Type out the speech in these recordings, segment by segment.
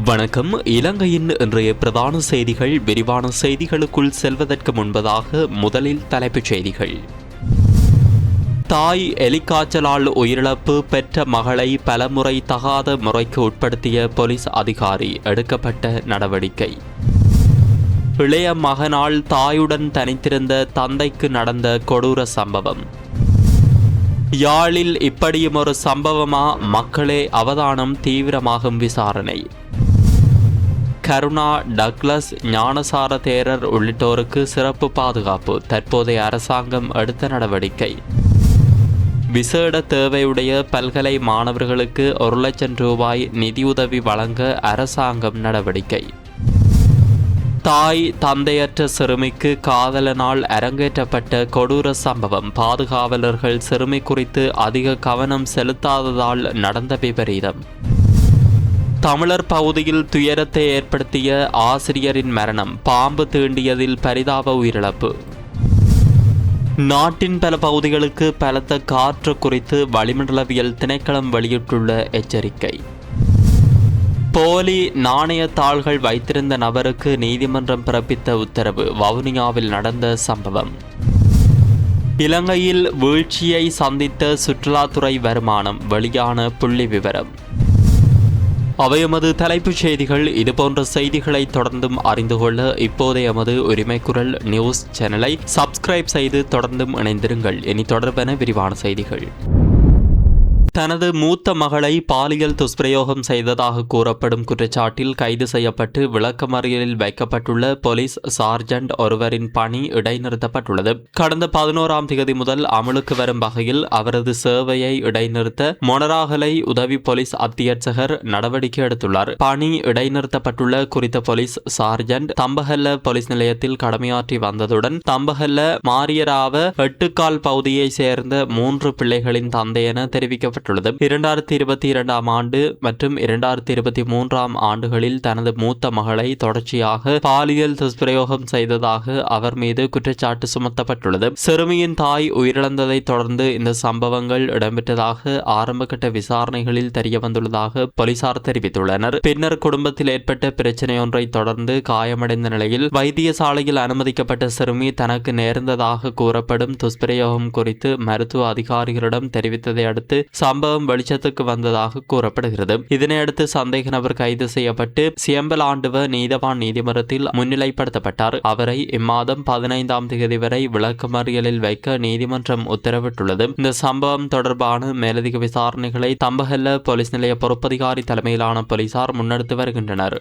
வணக்கம். இலங்கையின் இன்றைய பிரதான செய்திகள். விரிவான செய்திகளுக்குள் செல்வதற்கு முன்பதாக முதலில் தலைப்புச் செய்திகள். தாய் எலிக்காய்ச்சலால் உயிரிழப்பு, பெற்ற மகளை பலமுறை தகாத முறைக்கு உட்படுத்திய போலீஸ் அதிகாரி, எடுக்கப்பட்ட நடவடிக்கை. இளைய மகனால் தாயுடன் தனித்திருந்த தந்தைக்கு நடந்த கொடூர சம்பவம். யாழில் இப்படியும் ஒரு சம்பவமா? மக்களே அவதானம், தீவிரமாகும் விசாரணை. கருணா, டக்ளஸ், ஞானசார தேரர் உள்ளிட்டோருக்கு சிறப்பு பாதுகாப்பு, தற்போதைய அரசாங்கம் எடுத்த நடவடிக்கை. விசேட தேவையுடைய பல்கலை மாணவர்களுக்கு 1 லட்சம் ரூபாய் நிதியுதவி வழங்க அரசாங்கம் நடவடிக்கை. தாய் தந்தையற்ற சிறுமிக்கு காதலனால் அரங்கேற்றப்பட்ட கொடூர சம்பவம். பாதுகாவலர்கள் சிறுமி குறித்து அதிக கவனம் செலுத்தாததால் நடந்த விபரீதம். தமிழர் பகுதியில் துயரத்தை ஏற்படுத்திய ஆசிரியரின் மரணம். பாம்பு தீண்டியதில் பரிதாப உயிரிழப்பு. நாட்டின் பல பகுதிகளுக்கு பலத்த காற்று குறித்து வளிமண்டலவியல் திணைக்களம் வெளியிட்டுள்ள எச்சரிக்கை. போலி நாணயத்தாள்கள் வைத்திருந்த நபருக்கு நீதிமன்றம் பிறப்பித்த உத்தரவு. வவுனியாவில் நடந்த சம்பவம். இலங்கையில் வீழ்ச்சியை சந்தித்த சுற்றுலாத்துறை வருமானம். வெளியான புள்ளி விவரம். அவை எமது தலைப்புச் செய்திகள். இதுபோன்ற செய்திகளை தொடர்ந்தும் அறிந்து கொள்ள இப்போதைய எமது உரிமைக்குரல் நியூஸ் சேனலை சப்ஸ்கிரைப் செய்து தொடர்ந்தும் இணைந்திருங்கள். இனி தொடர்பான விரிவான செய்திகள். தனது மூத்த மகளை பாலியல் துஷ்பிரயோகம் செய்ததாக கூறப்படும் குற்றச்சாட்டில் கைது செய்யப்பட்டு விளக்கமறியலில் வைக்கப்பட்டுள்ள போலீஸ் சார்ஜென்ட் ஒருவரின் பணி இடைநிறுத்தப்பட்டுள்ளது. கடந்த 11ஆம் தேதி முதல் அமலுக்கு வரும் வகையில் அவரது சேவையை இடைநிறுத்த மொனராகலை உதவி போலீஸ் அத்தியட்சகர் நடவடிக்கை எடுத்துள்ளார். பணி இடைநிறுத்தப்பட்டுள்ள குறித்த போலீஸ் சார்ஜென்ட் தம்பஹல்ல போலீஸ் நிலையத்தில் கடமையாற்றி வந்ததுடன் தம்பஹல்ல மாரியராவ 8கால் பகுதியை சேர்ந்த 3 பிள்ளைகளின் தந்தை என தெரிவிக்கப்பட்டுள்ளது. 2022ஆம் ஆண்டு மற்றும் 2023ஆம் ஆண்டுகளில் தனது மூத்த மகளை தொடர்ச்சியாக பாலியல் துஷ்பிரயோகம் செய்ததாக அவர் மீது குற்றச்சாட்டு சுமத்தப்பட்டுள்ளது. சிறுமியின் தாய் உயிரிழந்ததை தொடர்ந்து இந்த சம்பவங்கள் இடம்பெற்றதாக ஆரம்பகட்ட விசாரணைகளில் தெரியவந்துள்ளதாக போலீசார் தெரிவித்துள்ளனர். பின்னர் குடும்பத்தில் ஏற்பட்ட பிரச்சனையொன்றை தொடர்ந்து காயமடைந்த நிலையில் வைத்தியசாலையில் அனுமதிக்கப்பட்ட சிறுமி தனக்கு நேர்ந்ததாக கூறப்படும் துஷ்பிரயோகம் குறித்து மருத்துவ அதிகாரிகளிடம் தெரிவித்ததை அடுத்து சம்பவம் வெளிச்சத்துக்கு வந்ததாக கூறப்படுகிறது. இதனையடுத்து சந்தேக நபர் கைது செய்யப்பட்டு சியம்பலாண்டுவ நீதவான் நீதிமன்றத்தில் முன்னிலைப்படுத்தப்பட்டார். அவரை இம்மாதம் 15ஆம் தேதி வரை விளக்கமறியலில் வைக்க நீதிமன்றம் உத்தரவிட்டுள்ளது. இந்த சம்பவம் தொடர்பான மேலதிக விசாரணைகளை தம்பஹல்ல போலீஸ் நிலைய பொறுப்பதிகாரி தலைமையிலான போலீசார் முன்னெடுத்து வருகின்றனர்.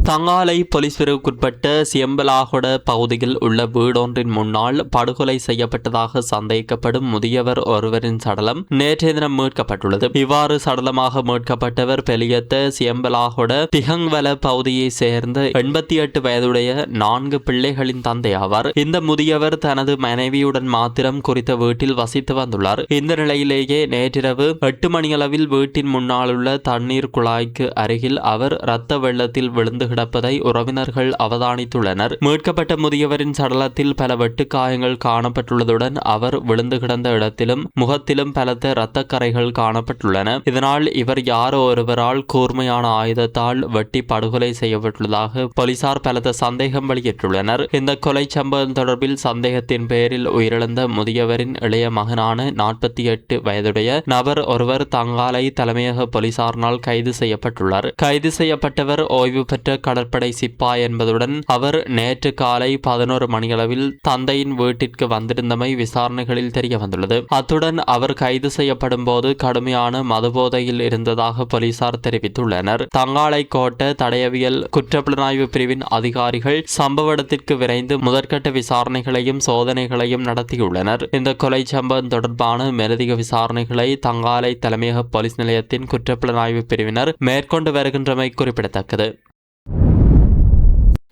தங்காலை போலீஸ் பிரிவுக்குட்பட்ட சியம்பலாகொட பகுதியில் உள்ள வீடொன்றின் முன்னால் படுகொலை செய்யப்பட்டதாக சந்தேகிக்கப்படும் முதியவர் ஒருவரின் சடலம் நேற்றைய தினம் மீட்கப்பட்டுள்ளது. இவ்வாறு சடலமாக மீட்கப்பட்டவர் பெலியத்த சியம்பலாகொட திகங்வல பகுதியை சேர்ந்த 88 வயதுடைய 4 பிள்ளைகளின் தந்தை ஆவார். இந்த முதியவர் தனது மனைவியுடன் மாத்திரம் குறித்த வீட்டில் வசித்து வந்துள்ளார். இந்த நிலையிலேயே நேற்றிரவு 8 மணியளவில் வீட்டின் முன்னால் உள்ள தண்ணீர் குழாய்க்கு அருகில் அவர் இரத்த வெள்ளத்தில் விழுந்து கிடப்பதை உறவினர்கள் அவதானித்துள்ளனர். மீட்கப்பட்ட முதியவரின் சடலத்தில் பல வெட்டுக்காயங்கள் காணப்பட்டுள்ளதுடன் அவர் விழுந்து கிடந்த இடத்திலும் முகத்திலும் பலத்த இரத்த கரைகள் காணப்பட்டுள்ளன. இதனால் இவர் யாரோ ஒருவரால் கூர்மையான ஆயுதத்தால் வெட்டி படுகொலை செய்யப்பட்டுள்ளதாக போலீசார் பலத்த சந்தேகம் வெளியிட்டுள்ளனர். இந்த கொலை சம்பவம் தொடர்பில் சந்தேகத்தின் பேரில் உயிரிழந்த முதியவரின் இளைய மகனான 48 வயதுடைய நபர் ஒருவர் தங்காலை தலைமையக போலீசாரினால் கைது செய்யப்பட்டுள்ளார். கைது செய்யப்பட்டவர் ஓய்வு பெற்ற கடற்படை சிப்பாய் என்பதுடன் அவர் நேற்று காலை 11 மணியளவில் தந்தையின் வீட்டிற்கு வந்திருந்தமை விசாரணைகளில் தெரிய வந்துள்ளது. அத்துடன் அவர் கைது செய்யப்படும் போது கடுமையான மதுபோதையில் இருந்ததாக போலீசார் தெரிவித்துள்ளனர். தங்காலை கோட்ட தடயவியல் குற்றப்புலனாய்வு பிரிவின் அதிகாரிகள் சம்பவ இடத்திற்கு விரைந்து முதற்கட்ட விசாரணைகளையும் சோதனைகளையும் நடத்தியுள்ளனர். இந்த கொலை சம்பவம் தொடர்பான மேலதிக விசாரணைகளை தங்காலை தலைமையக போலீஸ் நிலையத்தின் குற்றப்புலனாய்வு பிரிவினர் மேற்கொண்டு வருகின்றமை குறிப்பிடத்தக்கது.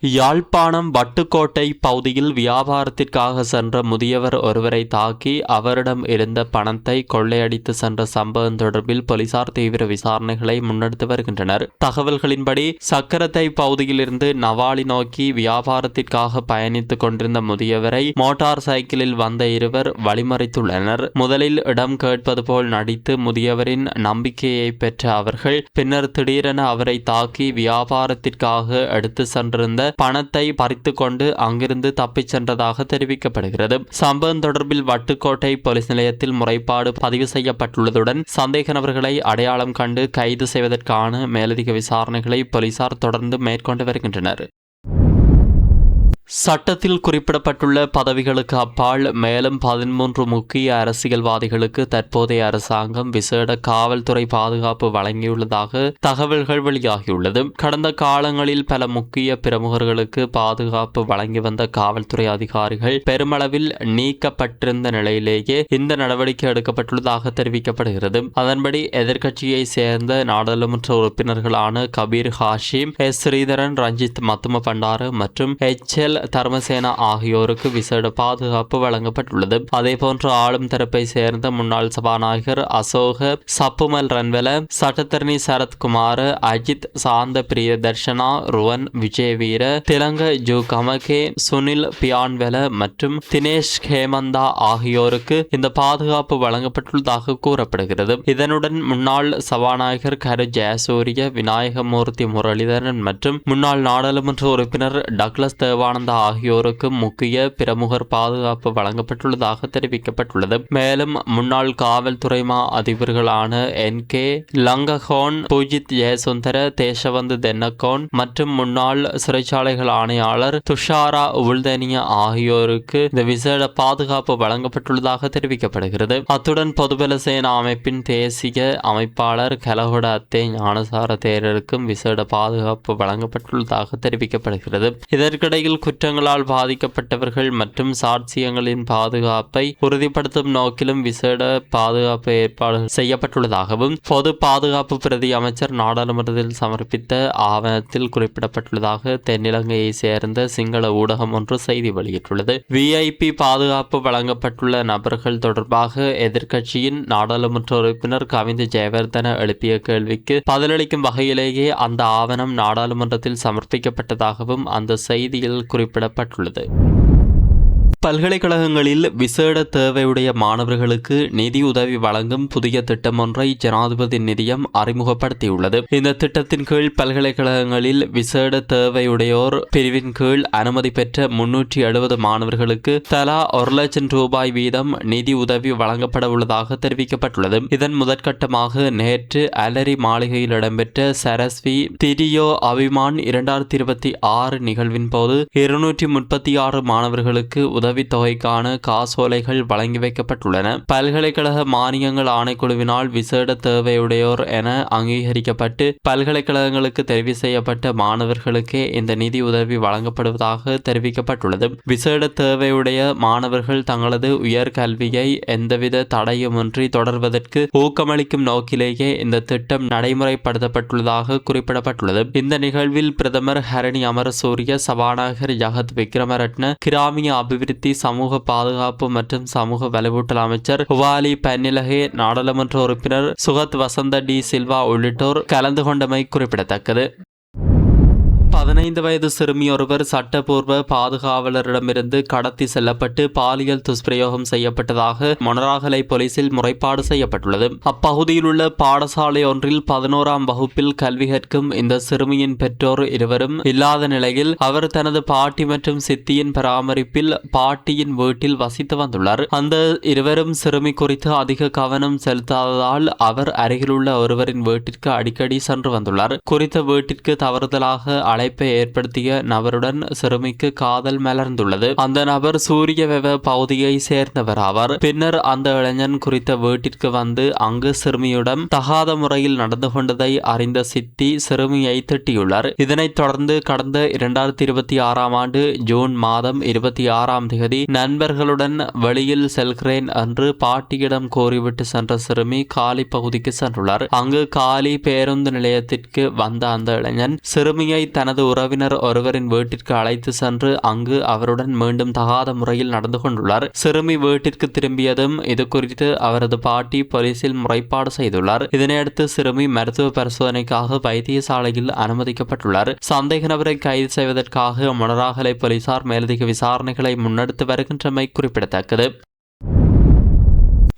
யாழ்ப்பாணம் வட்டுக்கோட்டை பகுதியில் வியாபாரத்திற்காக சென்ற முதியவர் ஒருவரை தாக்கி அவரிடம் இருந்த பணத்தை கொள்ளையடித்து சென்ற சம்பவம் தொடர்பில் போலீசார் தீவிர விசாரணைகளை முன்னெடுத்து வருகின்றனர். தகவல்களின்படி சக்கரத்தை பகுதியில் இருந்து நவாலி நோக்கி வியாபாரத்திற்காக பயணித்துக் கொண்டிருந்த முதியவரை மோட்டார் சைக்கிளில் வந்த இருவர் வழிமறித்துள்ளனர். முதலில் இடம் கேட்பது போல் நடித்து முதியவரின் நம்பிக்கையை பெற்ற அவர்கள் பின்னர் திடீரென அவரை தாக்கி வியாபாரத்திற்காக எடுத்து சென்றிருந்த பணத்தை பறித்து கொண்டு அங்கிருந்து தப்பிச் சென்றதாக தெரிவிக்கப்படுகிறது. சம்பவம் தொடர்பில் வட்டுக்கோட்டை போலீஸ் நிலையத்தில் முறைப்பாடு பதிவு செய்யப்பட்டுள்ளதுடன் சந்தேக நபர்களை அடையாளம் கண்டு கைது செய்வதற்கான மேலதிக விசாரணைகளை போலீசார் தொடர்ந்து மேற்கொண்டு வருகின்றனர். சட்டத்தில் குறிப்பிடப்பட்டுள்ள பதவிகளுக்கு அப்பால் மேலும் 13 முக்கிய அரசியல்வாதிகளுக்கு தற்போதைய அரசாங்கம் விசேட காவல்துறை பாதுகாப்பு வழங்கியுள்ளதாக தகவல்கள் வெளியாகியுள்ளது. கடந்த காலங்களில் பல முக்கிய பிரமுகர்களுக்கு பாதுகாப்பு வழங்கி வந்த காவல்துறை அதிகாரிகள் பெருமளவில் நீக்கப்பட்டிருந்த நிலையிலேயே இந்த நடவடிக்கை எடுக்கப்பட்டுள்ளதாக தெரிவிக்கப்படுகிறது. அதன்படி எதிர்க்கட்சியை சேர்ந்த நாடாளுமன்ற உறுப்பினர்களான கபீர் ஹாஷிம், எஸ் ஸ்ரீதரன், ரஞ்சித் மத்தும பண்டார மற்றும் HL தர்மசேனா ஆகியோருக்கு விசேட பாதுகாப்பு வழங்கப்பட்டுள்ளது. அதேபோன்று ஆளும் தரப்பை சேர்ந்த முன்னாள் சபாநாயகர் அசோக சப்புமல் ரன்வெல, சட்டத்தரணி சரத்குமார், அஜித் சாந்த பிரியதர்ஷனா, ருவன் விஜயவீர, திலங்க ஜூ கமகே, சுனில் பியான்வெல மற்றும் தினேஷ் ஹேமந்தா ஆகியோருக்கு இந்த பாதுகாப்பு வழங்கப்பட்டுள்ளதாக கூறப்படுகிறது. இதனுடன் முன்னாள் சபாநாயகர் கரு ஜெயசூரிய, விநாயகமூர்த்தி முரளிதரன் மற்றும் முன்னாள் நாடாளுமன்ற உறுப்பினர் டக்ளஸ் தேவானந்தா ஆகியோருக்கு முக்கிய பிரமுகர் பாதுகாப்பு வழங்கப்பட்டுள்ளதாக தெரிவிக்கப்பட்டுள்ளது. மேலும் முன்னாள் காவல்துறை மா அதிபர்களான NK லங்ககோன், பூஜித் ஜெயசுந்தர, தேசவந்து தென்னகோன் மற்றும் முன்னாள் சிறைச்சாலைகள் ஆணையாளர் துஷாரா உல்தனியா ஆகியோருக்கு இந்த விசேட பாதுகாப்பு வழங்கப்பட்டுள்ளதாக தெரிவிக்கப்படுகிறது. அத்துடன் பொதுபல சேனா அமைப்பின் தேசிய அமைப்பாளர் கலகொட அத்தே ஞானசார தேரருக்கும் விசேட பாதுகாப்பு வழங்கப்பட்டுள்ளதாக தெரிவிக்கப்படுகிறது. இதற்கிடையில் குற்றங்களால் பாதிக்கப்பட்டவர்கள் மற்றும் சாட்சியங்களின் பாதுகாப்பை உறுதிப்படுத்தும் நோக்கிலும் விசேட பாதுகாப்பு ஏற்பாடு செய்யப்பட்டுள்ளதாகவும் பொது பாதுகாப்பு பிரதி அமைச்சர் நாடாளுமன்றத்தில் சமர்ப்பித்த ஆவணத்தில் குறிப்பிடப்பட்டுள்ளதாக தென்னிலங்கையை சேர்ந்த சிங்கள ஊடகம் ஒன்று செய்தி வெளியிட்டுள்ளது. VIP பாதுகாப்பு வழங்கப்பட்டுள்ள நபர்கள் தொடர்பாக எதிர்க்கட்சியின் நாடாளுமன்ற உறுப்பினர் கவிந்த ஜெயவர்தன எழுப்பிய கேள்விக்கு பதிலளிக்கும் வகையிலேயே அந்த ஆவணம் நாடாளுமன்றத்தில் சமர்ப்பிக்கப்பட்டதாகவும் அந்த செய்தியில் குறிப்பிடப்பட்டுள்ளது. பல்கலைக்கழகங்களில் விசேட தேவையுடைய மாணவர்களுக்கு நிதி உதவி வழங்கும் புதிய திட்டம் ஒன்றை ஜனாதிபதி நிதியம் அறிமுகப்படுத்தியுள்ளது. இந்த திட்டத்தின் கீழ் பல்கலைக்கழகங்களில் விசேட தேவையுடையோர் பிரிவின் கீழ் அனுமதி பெற்ற 370 மாணவர்களுக்கு தலா 1 லட்சம் ரூபாய் வீதம் நிதி உதவி வழங்கப்பட உள்ளதாக தெரிவிக்கப்பட்டுள்ளது. இதன் முதற்கட்டமாக நேற்று அலரி மாளிகையில் இடம்பெற்ற சரஸ்வி திரியோ அபிமான் 2026 நிகழ்வின் போது 236 மாணவர்களுக்கு உதவித்தொகைக்கான காசோலைகள் வழங்கி வைக்கப்பட்டுள்ளன. பல்கலைக்கழக மானியங்கள் ஆணைக்குழுவினால் விசேட தேவையுடையோர் என அங்கீகரிக்கப்பட்டு பல்கலைக்கழகங்களுக்கு தெரிவு செய்யப்பட்ட மாணவர்களுக்கே இந்த நிதி உதவி வழங்கப்படுவதாக தெரிவிக்கப்பட்டுள்ளது. விசேட தேவையுடைய மாணவர்கள் தங்களது உயர்கல்வியை எந்தவித தடையுமின்றி தொடர்வதற்கு ஊக்கமளிக்கும் நோக்கிலேயே இந்த திட்டம் நடைமுறைப்படுத்தப்பட்டுள்ளதாக குறிப்பிடப்பட்டுள்ளது. இந்த நிகழ்வில் பிரதமர் ஹரணி அமரசூரிய, சபாநாயகர் ஜகத் விக்ரமரட்ன, கிராமிய அபிவிருத்தி, சமூக பாதுகாப்பு மற்றும் சமூக வலுவூட்டல் அமைச்சர் உவாலி பன்னிலகே, நாடாளுமன்ற உறுப்பினர் சுகத் வசந்த டி சில்வா உள்ளிட்டோர் கலந்து கொண்டமை குறிப்பிடத்தக்கது. 15 வயது சிறுமியொருவர் சட்டப்பூர்வ பாதுகாவலரிடமிருந்து கடத்தி செல்லப்பட்டு பாலியல் துஷ்பிரயோகம் செய்யப்பட்டதாக மொனராகலை போலீசில் முறைப்பாடு செய்யப்பட்டுள்ளது. அப்பகுதியில் உள்ள பாடசாலை ஒன்றில் 11ஆம் வகுப்பில் கல்வி கற்கும் இந்த சிறுமியின் பெற்றோர் இருவரும் இல்லாத நிலையில் அவர் தனது பாட்டி மற்றும் சித்தியின் பராமரிப்பில் பாட்டியின் வீட்டில் வசித்து வந்துள்ளார். அந்த இருவரும் சிறுமி குறித்து அதிக கவனம் செலுத்தாததால் அவர் அருகிலுள்ள ஒருவரின் வீட்டிற்கு அடிக்கடி சென்று வந்துள்ளார். குறித்த வீட்டிற்கு தவறுதலாக அழைப்பை ஏற்படுத்திய நபருடன் சிறுமிக்கு காதல் மலர்ந்துள்ளது. அந்த நபர் சூரியவெவ பகுதியை சேர்ந்தவர் ஆவார். பின்னர் அந்த இளைஞன் குறித்த வீட்டிற்கு வந்து அங்கு சிறுமியுடன் தகாத முறையில் நடந்து கொண்டதை அறிந்த சித்தி சிறுமியை திட்டியுள்ளார். இதனைத் தொடர்ந்து கடந்த 2026ஆம் ஆண்டு ஜூன் மாதம் 26ஆம் தேதி நண்பர்களுடன் வெளியில் செல்கிறேன் என்று பாட்டியிடம் கோரிவிட்டு சென்ற சிறுமி காலி பகுதிக்கு சென்றுள்ளார். அங்கு காலி பேருந்து நிலையத்திற்கு வந்த அந்த இளைஞன் சிறுமியை தனது தனது உறவினர் ஒருவரின் வீட்டிற்கு அழைத்து சென்று அங்கு அவருடன் மீண்டும் தகாத முறையில் நடந்து கொண்டுள்ளார். சிறுமி வீட்டிற்கு திரும்பியதும் இது குறித்து அவரது பாட்டி போலீசில் முறைப்பாடு செய்துள்ளார். இதனையடுத்து சிறுமி மருத்துவ பரிசோதனைக்காக வைத்தியசாலையில் அனுமதிக்கப்பட்டுள்ளார். சந்தேக நபரை கைது செய்வதற்காக மொனராகலை போலீசார் மேலதிக விசாரணைகளை முன்னெடுத்து வருகின்றமை குறிப்பிடத்தக்கது.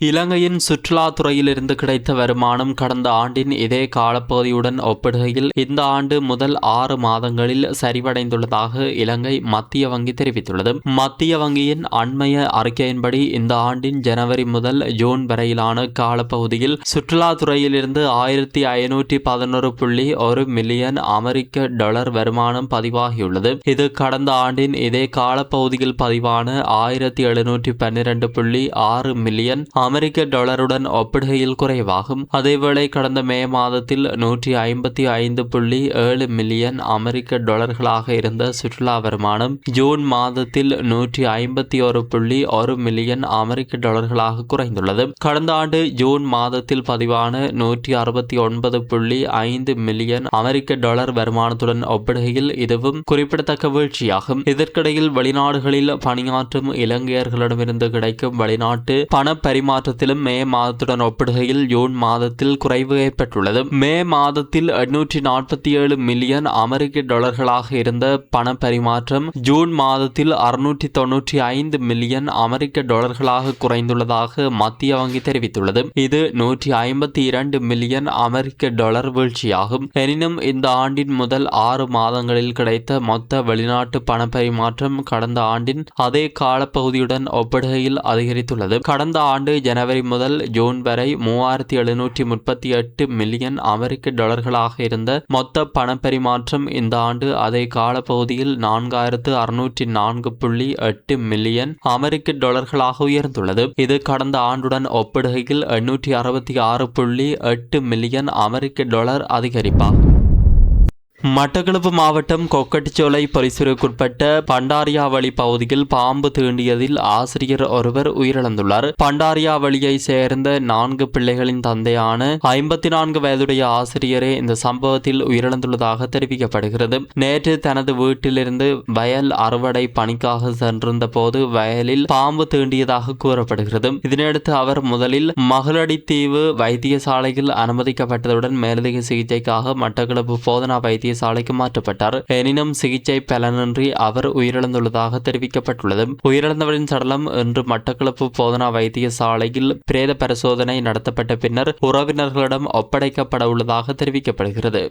இலங்கையின் சுற்றுலாத்துறையிலிருந்து கிடைத்த வருமானம் கடந்த ஆண்டின் இதே காலப்பகுதியுடன் ஒப்பிடுகையில் இந்த ஆண்டு முதல் 6 மாதங்களில் சரிவடைந்துள்ளதாக இலங்கை மத்திய வங்கி தெரிவித்துள்ளது. மத்திய வங்கியின் அண்மைய அறிக்கையின்படி இந்த ஆண்டின் ஜனவரி முதல் ஜூன் வரையிலான காலப்பகுதியில் சுற்றுலாத்துறையிலிருந்து 1511.1 மில்லியன் அமெரிக்க டாலர் வருமானம் பதிவாகியுள்ளது. இது கடந்த ஆண்டின் இதே காலப்பகுதியில் பதிவான 1712.6 மில்லியன் அமெரிக்க டாலருடன் ஒப்பிடுகையில் குறைவாகும். அதேவேளை கடந்த மே மாதத்தில் 155.7 மில்லியன் அமெரிக்க டாலர்களாக இருந்த சுற்றுலா வருமானம் ஜூன் மாதத்தில் 151.1 மில்லியன் அமெரிக்க டாலர்களாக குறைந்துள்ளது. கடந்த ஆண்டு ஜூன் மாதத்தில் பதிவான 169.5 மில்லியன் அமெரிக்க டாலர் வருமானத்துடன் ஒப்பிடுகையில் இதுவும் குறிப்பிடத்தக்க வீழ்ச்சியாகும். இதற்கிடையில் வெளிநாடுகளில் பணியாற்றும் இலங்கையர்களிடமிருந்து கிடைக்கும் வெளிநாட்டு பண பரிமாற்றத்திலும் மே மாதத்துடன் ஒப்பிடுகையில் ஜூன் மாதத்தில் குறைவு ஏற்பட்டுள்ளது. மே மாதத்தில் 847 மில்லியன் அமெரிக்க டாலர்களாக இருந்த பண பரிமாற்றம் ஜூன் மாதத்தில் 695 மில்லியன் அமெரிக்க டாலர்களாக குறைந்துள்ளதாக மத்திய வங்கி தெரிவித்துள்ளது. இது 152 மில்லியன் அமெரிக்க டாலர் வீழ்ச்சியாகும். எனினும் இந்த ஆண்டின் முதல் 6 மாதங்களில் கிடைத்த மொத்த வெளிநாட்டு பண பரிமாற்றம் கடந்த ஆண்டின் அதே காலப்பகுதியுடன் ஒப்பிடுகையில் அதிகரித்துள்ளது. கடந்த ஆண்டு ஜனவரி முதல் ஜூன் வரை 3738 மில்லியன் அமெரிக்க டாலர்களாக இருந்த மொத்த பண பரிமாற்றம் இந்த ஆண்டு அதே காலப்பகுதியில் 4604.8 மில்லியன் அமெரிக்க டாலர்களாக உயர்ந்துள்ளது. இது கடந்த ஆண்டுடன் ஒப்பிடுகையில் 866.8 மில்லியன் அமெரிக்க டாலர் அதிகரிப்பாகும். மட்டக்களப்பு மாவட்டம் கொக்கட்டிச்சோலை போலீஸ்பிரிவுக்குட்பட்ட பண்டாரியாவளி பகுதியில் பாம்பு தீண்டியதில் ஆசிரியர் ஒருவர் உயிரிழந்துள்ளார். பண்டாரியாவளியை சேர்ந்த 4 பிள்ளைகளின் தந்தையான 54 வயதுடைய ஆசிரியரே இந்த சம்பவத்தில் உயிரிழந்துள்ளதாக தெரிவிக்கப்படுகிறது. நேற்று தனது வீட்டிலிருந்து வயல் அறுவடை பணிக்காக சென்றிருந்த போது வயலில் பாம்பு தீண்டியதாக கூறப்படுகிறது. இதனையடுத்து அவர் முதலில் மகளடித்தீவு வைத்தியசாலையில் அனுமதிக்கப்பட்டதுடன் மேலதிக சிகிச்சைக்காக மட்டக்களப்பு போதனா வைத்திய சாலைக்கு மாற்றப்பட்டார். எனினும் சிகிச்சை பலனின்றி அவர் உயிரிழந்துள்ளதாக தெரிவிக்கப்பட்டுள்ளது. உயிரிழந்தவரின் சடலம் இன்று மட்டக்களப்பு போதனா வைத்தியசாலையில் பிரேத பரிசோதனை நடத்தப்பட்ட பின்னர் உறவினர்களிடம் ஒப்படைக்கப்பட உள்ளதாக தெரிவிக்கப்படுகிறது.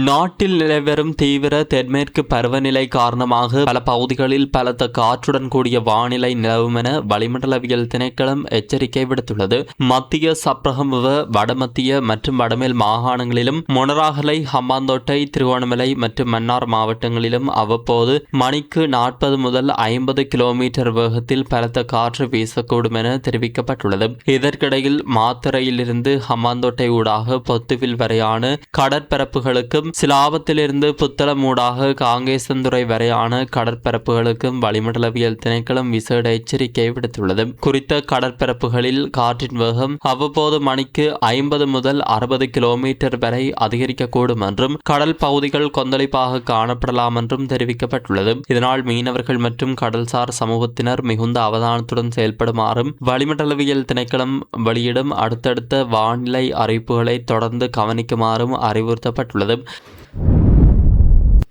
நாட்டில் நிலவரும் தீவிர தென்மேற்கு பருவநிலை காரணமாக பல பகுதிகளில் பலத்த காற்றுடன் கூடிய வானிலை நிலவும் என வளிமண்டலவியல் திணைக்களம் எச்சரிக்கை விடுத்துள்ளது. மத்திய சப்ரகமுவ, வடமத்திய மற்றும் வடமேல் மாகாணங்களிலும் மொனராகலை, ஹம்பாந்தோட்டை, திருகோணமலை மற்றும் மன்னார் மாவட்டங்களிலும் அவ்வப்போது மணிக்கு 40 முதல் 50 கிலோமீட்டர் வேகத்தில் பலத்த காற்று வீசக்கூடும் என தெரிவிக்கப்பட்டுள்ளது. இதற்கிடையில் மாத்தறையிலிருந்து ஹம்பாந்தோட்டை ஊடாக பொத்துவில் வரையான கடற்பரப்புகளுக்கு சிலாபத்திலிருந்து புத்தளமூடாக காங்கேசந்துறை வரையான கடற்பரப்புகளுக்கும் வளிமண்டலவியல் திணைக்களம் விசேட எச்சரிக்கை விடுத்துள்ளது. குறித்த கடற்பரப்புகளில் காற்றின் வேகம் அவ்வப்போது மணிக்கு 50 முதல் 60 கிலோமீட்டர் வரை அதிகரிக்கக்கூடும் என்றும் கடல் பகுதிகள் கொந்தளிப்பாக காணப்படலாம் என்றும் தெரிவிக்கப்பட்டுள்ளது. இதனால் மீனவர்கள் மற்றும் கடல்சார் சமூகத்தினர் மிகுந்த அவதானத்துடன் செயல்படுமாறும் வளிமண்டலவியல் திணைக்களம் வெளியிடும் அடுத்தடுத்த வானிலை அறிவிப்புகளை தொடர்ந்து கவனிக்குமாறும் அறிவுறுத்தப்பட்டுள்ளது.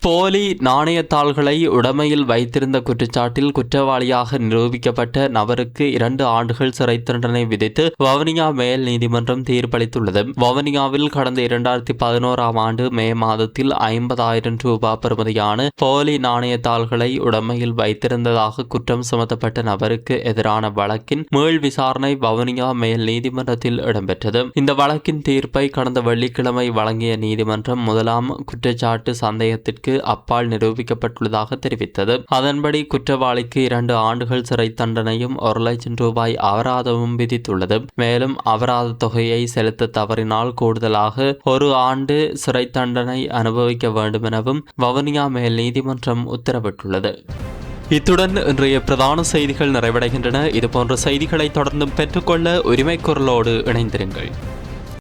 போலி நாணயத்தாள்களை உடைமையில் வைத்திருந்த குற்றச்சாட்டில் குற்றவாளியாக நிரூபிக்கப்பட்ட நபருக்கு 2 ஆண்டுகள் சிறை தண்டனை விதித்து வவுனியா மேல் நீதிமன்றம் தீர்ப்பளித்துள்ளது. வவுனியாவில் கடந்த 2011 ஆண்டு மே மாதத்தில் 50,000 ரூபாய் பெறுமதியான போலி நாணயத்தாள்களை உடைமையில் வைத்திருந்ததாக குற்றம் சுமத்தப்பட்ட நபருக்கு எதிரான வழக்கின் மீள் விசாரணை வவுனியா மேல் நீதிமன்றத்தில் இடம்பெற்றது. இந்த வழக்கின் தீர்ப்பை கடந்த வெள்ளிக்கிழமை வழங்கிய நீதிமன்றம் முதலாம் குற்றச்சாட்டு சந்தேகத்திற்கு அப்பால் நிரூபிக்கப்பட்டுள்ளதாக தெரிவித்தது. அதன்படி குற்றவாளிக்கு 2 ஆண்டுகள் சிறை தண்டனையும் 1 லட்சம் ரூபாய் அபராதமும் விதித்துள்ளது. மேலும் அபராத தொகையை செலுத்த தவறினால் கூடுதலாக 1 ஆண்டு சிறை தண்டனை அனுபவிக்க வேண்டும் எனவும் வவுனியா மேல் நீதிமன்றம் உத்தரவிட்டுள்ளது. இத்துடன் இன்றைய பிரதான செய்திகள் நிறைவடைகின்றன. இதுபோன்ற செய்திகளை தொடர்ந்தும் பெற்றுக்கொள்ள உரிமை குரலோடு இணைந்திருங்கள்.